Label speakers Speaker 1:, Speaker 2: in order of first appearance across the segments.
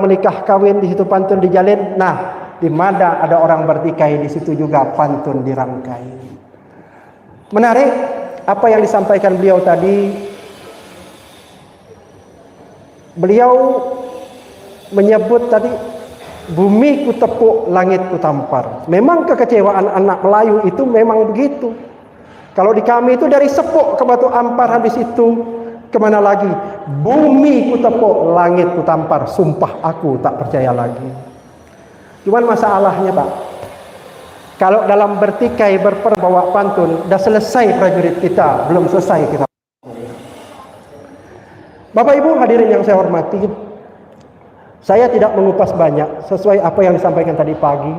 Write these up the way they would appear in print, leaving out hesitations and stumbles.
Speaker 1: menikah kawin di situ pantun dijalin. Nah, di mana ada orang bertikai di situ juga pantun dirangkai. Menarik apa yang disampaikan beliau tadi. Beliau menyebut tadi, bumi ku tepuk, langit ku tampar. Memang kekecewaan anak Melayu itu memang begitu. Kalau di kami itu dari sepuk ke batu ampar, habis itu kemana lagi? Bumi ku tepuk, langit ku tampar. Sumpah aku tak percaya lagi. Cuman masalahnya Pak, kalau dalam bertikai berperang bawa pantun, udah selesai prajurit kita, belum selesai kita. Bapak Ibu hadirin yang saya hormati, saya tidak mengupas banyak sesuai apa yang disampaikan tadi pagi.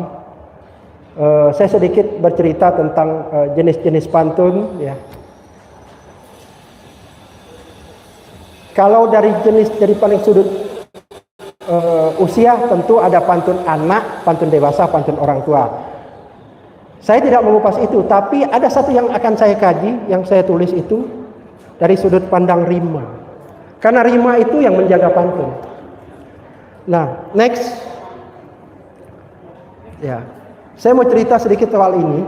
Speaker 1: Saya sedikit bercerita tentang jenis-jenis pantun. Ya. Kalau dari paling sudut usia, tentu ada pantun anak, pantun dewasa, pantun orang tua. Saya tidak mengupas itu, tapi ada satu yang akan saya kaji, yang saya tulis itu dari sudut pandang rima. Karena rima itu yang menjaga pantun. Nah, next. Ya. Saya mau cerita sedikit soal ini.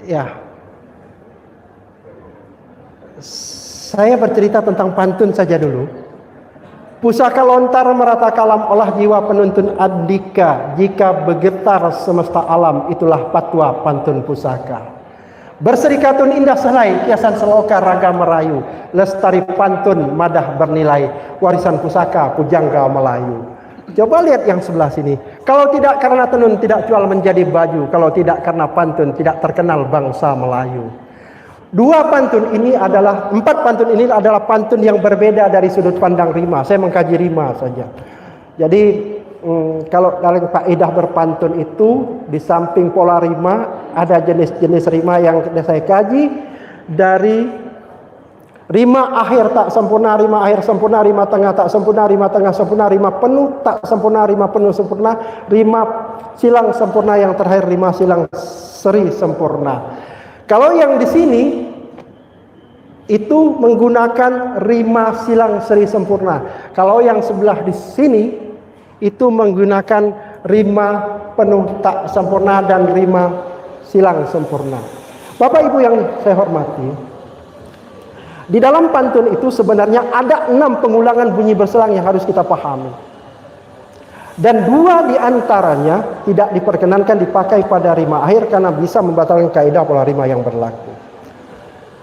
Speaker 1: Ya. Saya bercerita tentang pantun saja dulu. Pusaka lontar merata kalam, olah jiwa penuntun andika. Jika bergetar semesta alam, itulah patwa pantun pusaka. Berserikatun indah selai, kiasan seloka raga merayu. Lestari pantun madah bernilai, warisan pusaka pujangga Melayu. Coba lihat yang sebelah sini. Kalau tidak karena tenun tidak jual menjadi baju. Kalau tidak karena pantun tidak terkenal bangsa Melayu. Empat pantun ini adalah pantun yang berbeda dari sudut pandang rima. Saya mengkaji rima saja. Jadi kalau dalam kaidah berpantun itu, di samping pola rima, ada jenis-jenis rima yang saya kaji. Dari rima akhir tak sempurna, rima akhir sempurna, rima tengah tak sempurna, rima tengah sempurna, rima penuh tak sempurna, rima penuh sempurna, rima silang sempurna, yang terakhir rima silang seri sempurna. Kalau yang di sini itu menggunakan rima silang seri sempurna. Kalau yang sebelah di sini itu menggunakan rima penuh tak sempurna dan rima silang sempurna. Bapak Ibu yang saya hormati, di dalam pantun itu sebenarnya ada 6 pengulangan bunyi berselang yang harus kita pahami. Dan 2 di antaranya tidak diperkenankan dipakai pada rima akhir karena bisa membatalkan kaidah pola rima yang berlaku.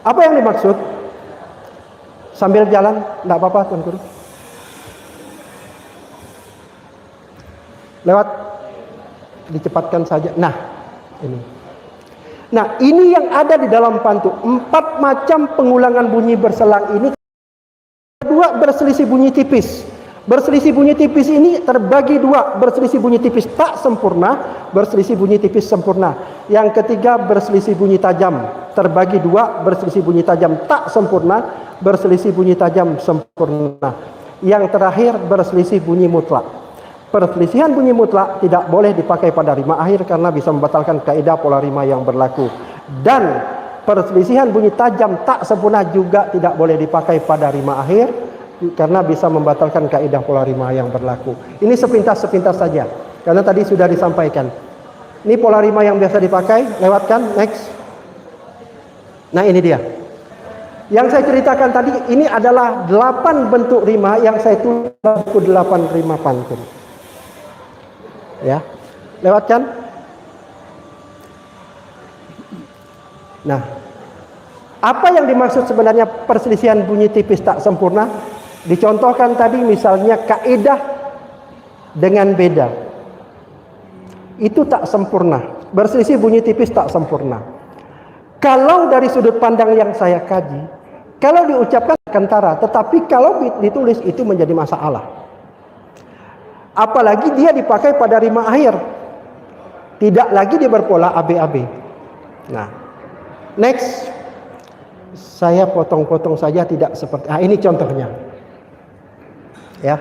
Speaker 1: Apa yang dimaksud? Sambil jalan, tidak apa-apa Tuan Guru. Lewat, dicepatkan saja. Nah, ini yang ada di dalam pantun. 4 macam pengulangan bunyi berselang ini. 2 berselisih bunyi tipis. Berselisih bunyi tipis ini terbagi 2. Berselisih bunyi tipis tak sempurna, berselisih bunyi tipis sempurna. Yang ketiga berselisih bunyi tajam. Terbagi 2. Berselisih bunyi tajam tak sempurna, berselisih bunyi tajam sempurna. Yang terakhir berselisih bunyi mutlak. Perselisihan bunyi mutlak tidak boleh dipakai pada rima akhir karena bisa membatalkan kaidah pola rima yang berlaku. Dan perselisihan bunyi tajam tak sempurna juga tidak boleh dipakai pada rima akhir karena bisa membatalkan kaidah pola rima yang berlaku. Ini sepintas-sepintas saja karena tadi sudah disampaikan. Ini pola rima yang biasa dipakai, lewatkan, next. Nah, ini dia. Yang saya ceritakan tadi ini adalah 8 bentuk rima yang saya tulis 8 rima pantun. Ya, lewatkan. Nah, apa yang dimaksud sebenarnya perselisihan bunyi tipis tak sempurna? Dicontohkan tadi misalnya kaidah dengan beda. Itu tak sempurna. Berselisih bunyi tipis tak sempurna. Kalau dari sudut pandang yang saya kaji, kalau diucapkan kentara, tetapi kalau ditulis itu menjadi masalah. Apalagi dia dipakai pada rima akhir. Tidak lagi dia berpola AB-AB. Nah, next. Saya potong-potong saja tidak seperti. Ini contohnya. Ya.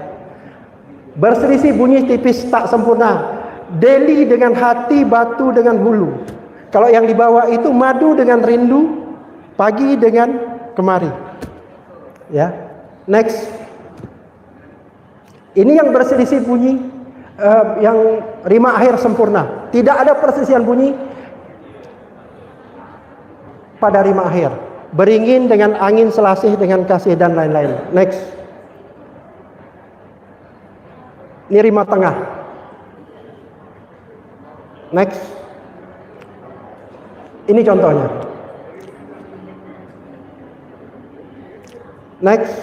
Speaker 1: Berselisih bunyi tipis tak sempurna. Deli dengan hati, batu dengan hulu. Kalau yang di bawah itu madu dengan rindu, pagi dengan kemari. Ya. Next. Ini yang berselisih bunyi, yang rima akhir sempurna. Tidak ada perselisihan bunyi pada rima akhir. Beringin dengan angin, selasih dengan kasih, dan lain-lain. Next. Ini rima tengah. Next. Ini contohnya. Next.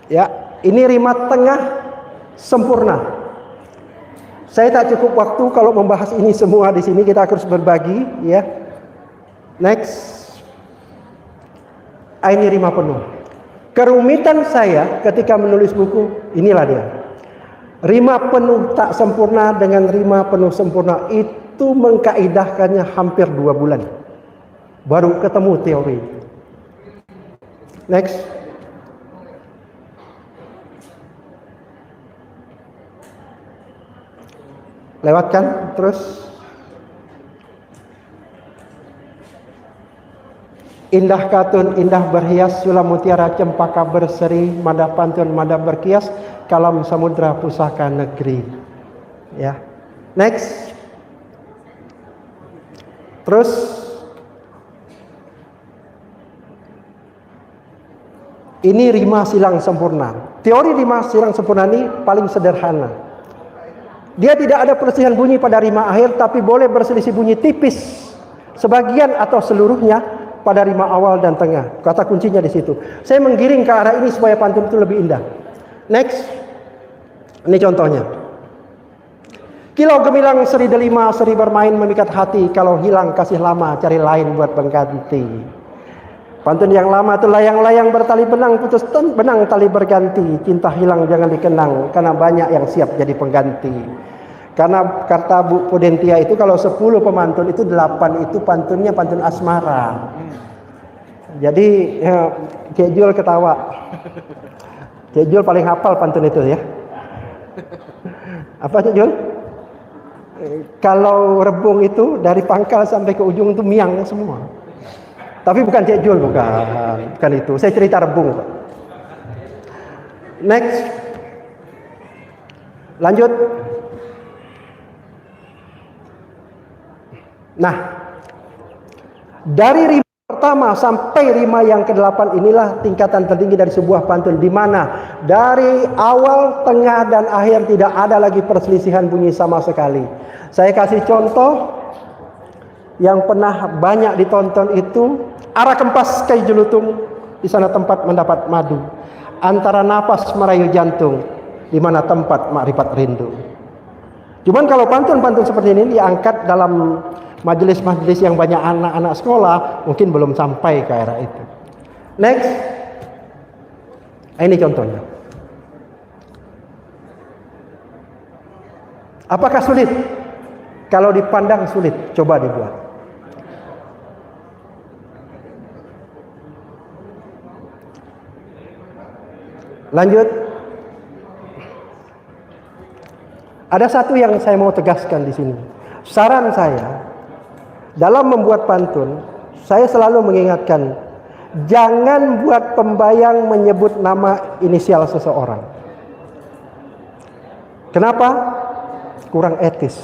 Speaker 1: Ya, ini rima tengah sempurna. Saya tak cukup waktu kalau membahas ini semua di sini, kita harus berbagi, ya. Next. Ini rima penuh. Kerumitan saya ketika menulis buku, inilah dia. Rima penuh tak sempurna dengan rima penuh sempurna itu mengkaidahkannya hampir 2 bulan. Baru ketemu teori. Next. Lewatkan terus. Indah katun, indah berhias, sulam mutiara, cempaka berseri, mada pantun, mada berkias, kalam samudra pusaka negeri. Ya. Next. Terus ini rima silang sempurna. Teori rima silang sempurna ini paling sederhana. Dia tidak ada perselisihan bunyi pada rima akhir, tapi boleh berselisih bunyi tipis, sebagian atau seluruhnya pada rima awal dan tengah. Kata kuncinya di situ. Saya menggiring ke arah ini supaya pantun itu lebih indah. Next. Ini contohnya. Kilau gemilang seri delima, seri bermain memikat hati, kalau hilang kasih lama, cari lain buat pengganti. Pantun yang lama itu layang-layang bertali benang, putus benang tali berganti, cinta hilang jangan dikenang, karena banyak yang siap jadi pengganti. Karena kata Bu Pudentia itu kalau 10 pemantun itu 8 itu pantunnya pantun asmara. Jadi ya, Cik Jul ketawa. Cik Jul paling hafal pantun itu ya. Apa Cik Jul? Kalau rebung itu dari pangkal sampai ke ujung itu miang semua. Tapi bukan Cik Jul, bukan itu. Saya cerita rebung. Next. Lanjut. Nah, dari rima pertama sampai rima yang ke-8 inilah tingkatan tertinggi dari sebuah pantun, di mana dari awal, tengah, dan akhir tidak ada lagi perselisihan bunyi sama sekali. Saya kasih contoh yang pernah banyak ditonton itu, arah kempas kai jelutung, di sana tempat mendapat madu. Antara napas merayu jantung, di mana tempat makrifat rindu. Cuman kalau pantun-pantun seperti ini diangkat dalam majelis-majelis yang banyak anak-anak sekolah, mungkin belum sampai ke arah itu. Next. Ini contohnya. Apakah sulit? Kalau dipandang sulit, coba dibuat. Lanjut. Ada satu yang saya mau tegaskan di sini. Saran saya dalam membuat pantun, saya selalu mengingatkan, jangan buat pembayang menyebut nama inisial seseorang. Kenapa? Kurang etis.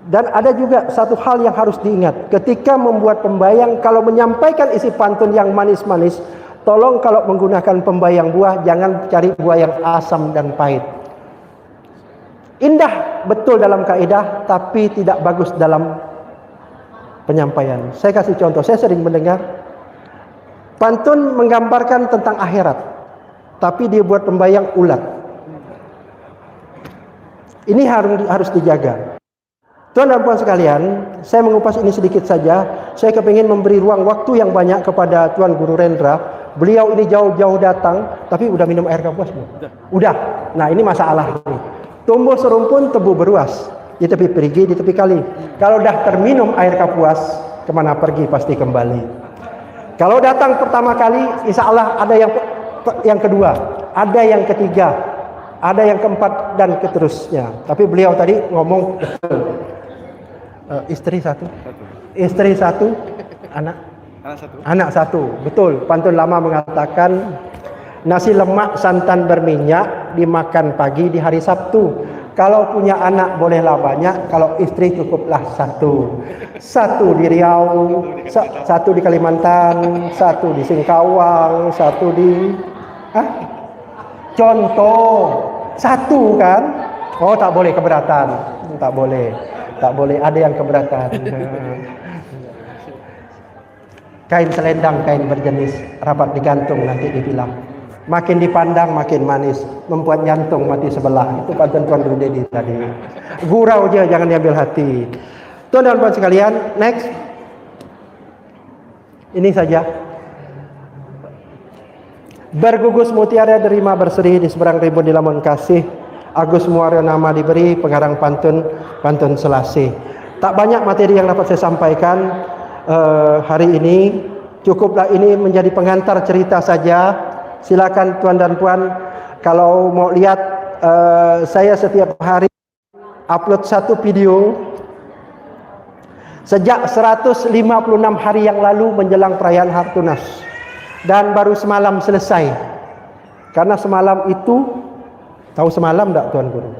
Speaker 1: Dan ada juga satu hal yang harus diingat, ketika membuat pembayang, kalau menyampaikan isi pantun yang manis-manis, tolong kalau menggunakan pembayang buah, jangan cari buah yang asam dan pahit. Indah betul dalam kaidah, tapi tidak bagus dalam penyampaian. Saya kasih contoh, saya sering mendengar pantun menggambarkan tentang akhirat, tapi dia buat pembayang ulat. Ini harus dijaga. Tuan dan puan sekalian, saya mengupas ini sedikit saja. Saya kepingin memberi ruang waktu yang banyak kepada Tuan Guru Rendra. Beliau ini jauh-jauh datang, tapi udah minum air kapuas belum? Udah. Nah, ini masalah ini. Tumbuh serumpun, tebu beruas. Di tepi perigi, di tepi kali. Kalau dah terminum air kapuas, kemana pergi pasti kembali. Kalau datang pertama kali, insya Allah ada yang kedua, ada yang ketiga, ada yang keempat, dan seterusnya. Tapi beliau tadi ngomong istri satu, anak satu. Betul. Pantun lama mengatakan Nasi lemak santan berminyak dimakan pagi di hari Sabtu. Kalau punya anak bolehlah banyak, kalau istri cukuplah satu. Satu di Riau, satu di Kalimantan, satu di Singkawang, satu di contoh. Satu kan? Oh, tak boleh keberatan. Tak boleh. Tak boleh, ada yang keberatan. Kain selendang, kain berjenis, rapat digantung nanti dibilang. Makin dipandang makin manis, membuat jantung mati sebelah. Itu pantun Tuan Guru Dedi tadi. Gurau aja, jangan diambil hati. Tuan dan puan sekalian, next. Ini saja. Bergugus mutiara derima berseri di seberang rimbun di lamun kasih. Agus Muaryo nama diberi, pengarang pantun Selasih. Tak banyak materi yang dapat saya sampaikan hari ini. Cukuplah ini menjadi pengantar cerita saja. Silakan tuan dan puan, kalau mau lihat saya setiap hari upload satu video. Sejak 156 hari yang lalu menjelang perayaan Hartunas, dan baru semalam selesai. Karena semalam itu, tahu semalam tak Tuan Guru?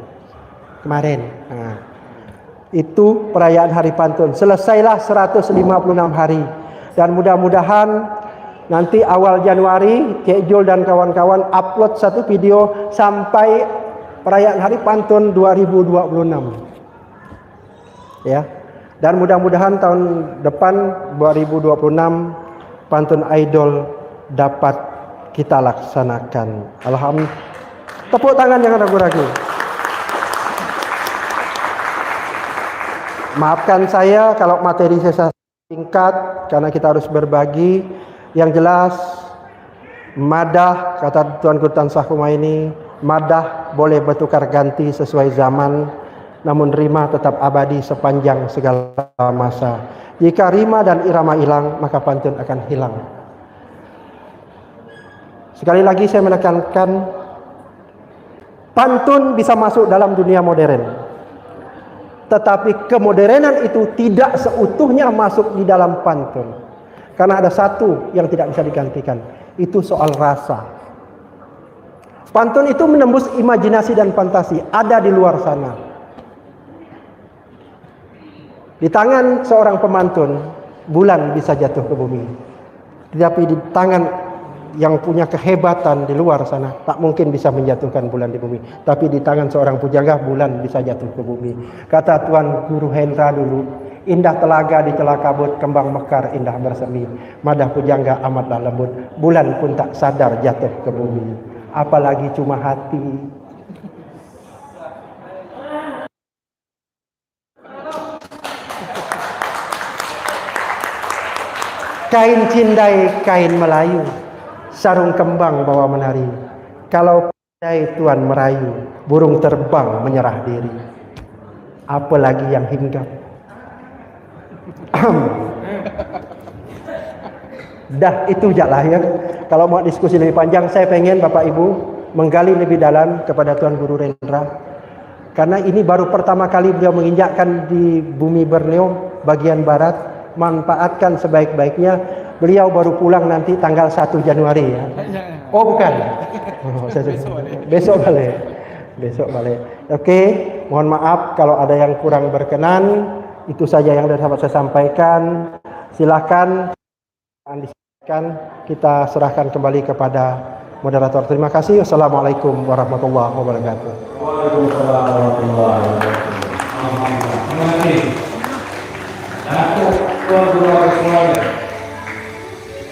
Speaker 1: Kemarin. Itu perayaan Hari Pantun. Selesailah 156 hari. Dan mudah-mudahan nanti awal Januari Cik Jul dan kawan-kawan upload satu video sampai perayaan Hari Pantun 2026. Ya. Dan mudah-mudahan tahun depan 2026 Pantun Idol dapat kita laksanakan. Alhamdulillah. Tepuk tangan jangan ragu-ragu. Maafkan saya kalau materi saya singkat karena kita harus berbagi. Yang jelas, madah kata Tuan Guru Tan Sah Kumaini, madah boleh bertukar ganti sesuai zaman, namun rima tetap abadi sepanjang segala masa. Jika rima dan irama hilang, maka pantun akan hilang. Sekali lagi saya menekankan, pantun bisa masuk dalam dunia modern. Tetapi kemodernan itu tidak seutuhnya masuk di dalam pantun. Karena ada satu yang tidak bisa digantikan, itu soal rasa. Pantun itu menembus imajinasi dan fantasi, ada di luar sana. Di tangan seorang pemantun, bulan bisa jatuh ke bumi. Tetapi di tangan yang punya kehebatan di luar sana, tak mungkin bisa menjatuhkan bulan di bumi. Tapi di tangan seorang pujangga, bulan bisa jatuh ke bumi. Kata Tuan Guru Hendra dulu, indah telaga di celah kabut, kembang mekar indah bersemi. Madah pujangga amatlah lembut, bulan pun tak sadar jatuh ke bumi. Apalagi cuma hati. Kain cindai, kain Melayu, sarung kembang bawa menari. Kalau pandai Tuan merayu, burung terbang menyerah diri. Apalagi yang hinggap. Dah itu jaklah ya. Kalau mau diskusi lebih panjang, saya pengen Bapak Ibu menggali lebih dalam kepada Tuan Guru Rendra. Karena ini baru pertama kali beliau menginjakkan di bumi Borneo bagian barat, manfaatkan sebaik-baiknya. Beliau baru pulang nanti tanggal 1 Januari ya. Oh bukan. Besok balik. Besok balik. Oke, mohon maaf kalau ada yang kurang berkenan. Itu saja yang dapat saya sampaikan. Silakan kita serahkan kembali kepada moderator. Terima kasih. Wassalamualaikum warahmatullahi wabarakatuh.
Speaker 2: Waalaikumsalam warahmatullahi wabarakatuh. Terima kasih. Tuan Guru semuanya.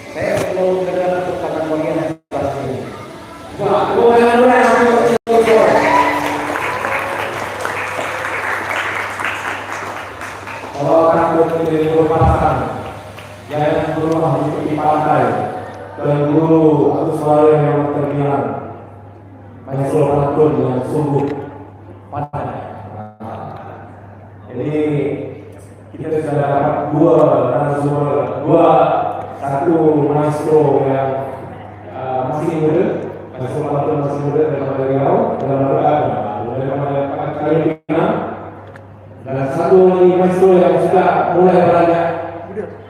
Speaker 2: Saya belum dengar untuk kata bagian yang sebelah sini. Kalau takut menjadi berpasangan, jangan berumah di pantai. Dan Guru atau suara yang terbilang Maestro Pantun yang sungguh pandai. Jadi kita sudah dapat dua narasumber, satu maestro yang masih muda, maestro Pantun masih muda daripada Riau, daripada Kalimantan, dan satu lagi maestro yang sudah mulai beranjak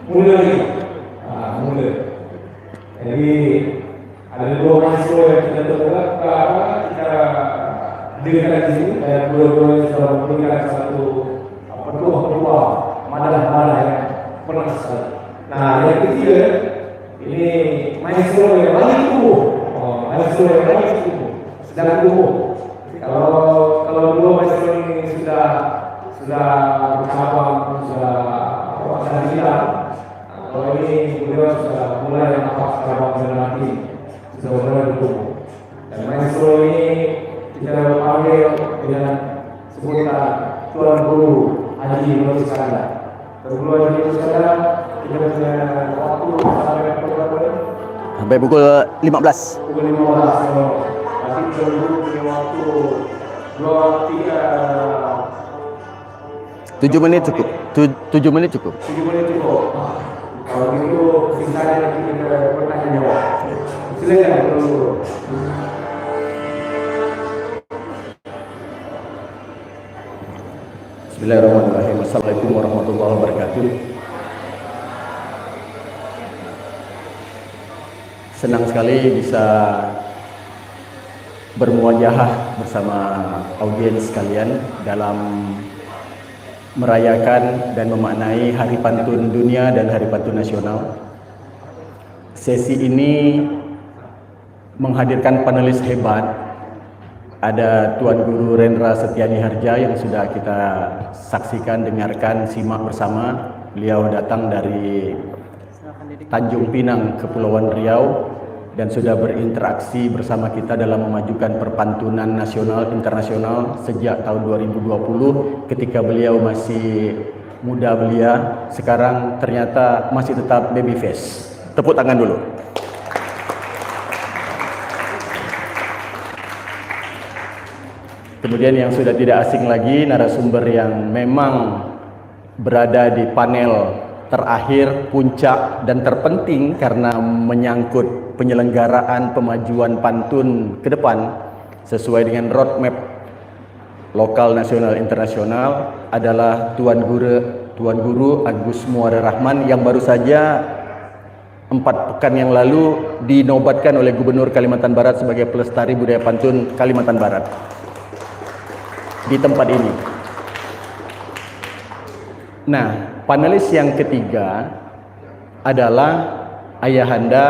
Speaker 2: muda lagi, muda. Jadi ada dua maestro yang hadirkan di sini dan dua-duanya sudah memberikan satu petua-petua madah-madah yang pernah sekali. Nah, yang ketiga ini maestro yang paling tumbuh. Maestro yang paling tumbuh sedang tumbuh. Kalau dua maestro ini sudah bercabang, sudah hilang. Kalau ini beliau sudah mulai nampak cabang dan nanti sudah mulai bertumbuh. Dan maestro ini kita panggil dengan sebutan Tuan Guru Haji Nur Iskandar. Tuan Guru Haji Nur Iskandar kita punya waktu sampai pukul
Speaker 3: sampai pukul 15.
Speaker 2: Pukul 15. Nanti Tuan Guru punya waktu
Speaker 3: 7 menit cukup. 7 menit cukup.
Speaker 2: 7 menit cukup. Kalau gitu sisanya nanti kita bertanya jawab. Silakan Tuan Guru.
Speaker 3: Bismillahirrahmanirrahim. Assalamualaikum warahmatullahi wabarakatuh. Senang sekali bisa bermuajahah bersama audiens sekalian dalam merayakan dan memaknai Hari Pantun Dunia dan Hari Pantun Nasional. Sesi ini menghadirkan panelis hebat. Ada Tuan Guru Rendra Setiani Harja yang sudah kita saksikan, dengarkan, simak bersama. Beliau datang dari Tanjung Pinang, Kepulauan Riau, dan sudah berinteraksi bersama kita dalam memajukan perpantunan nasional internasional sejak tahun 2020 ketika beliau masih muda belia. Sekarang ternyata masih tetap baby face. Tepuk tangan dulu. Kemudian yang sudah tidak asing lagi, narasumber yang memang berada di panel terakhir, puncak dan terpenting karena menyangkut penyelenggaraan pemajuan pantun ke depan sesuai dengan roadmap lokal, nasional, internasional adalah Tuan Guru Agus Muara Rahman yang baru saja 4 pekan yang lalu dinobatkan oleh Gubernur Kalimantan Barat sebagai pelestari budaya pantun Kalimantan Barat di tempat ini. Nah, panelis yang ketiga adalah Ayahanda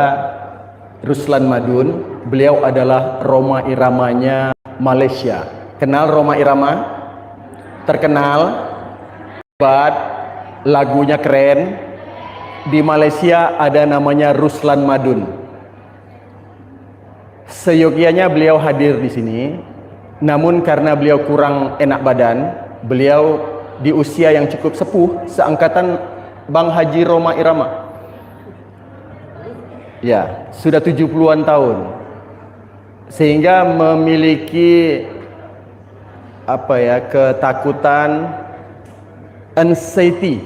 Speaker 3: Ruslan Madun. Beliau adalah Roma Iramanya Malaysia. Kenal Roma Irama? Terkenal, hebat, lagunya keren. Di Malaysia ada namanya Ruslan Madun. Seyogianya beliau hadir di sini. Namun karena beliau kurang enak badan, beliau di usia yang cukup sepuh, seangkatan Bang Haji Roma Irama. Ya, sudah 70-an tahun. Sehingga memiliki ketakutan, anxiety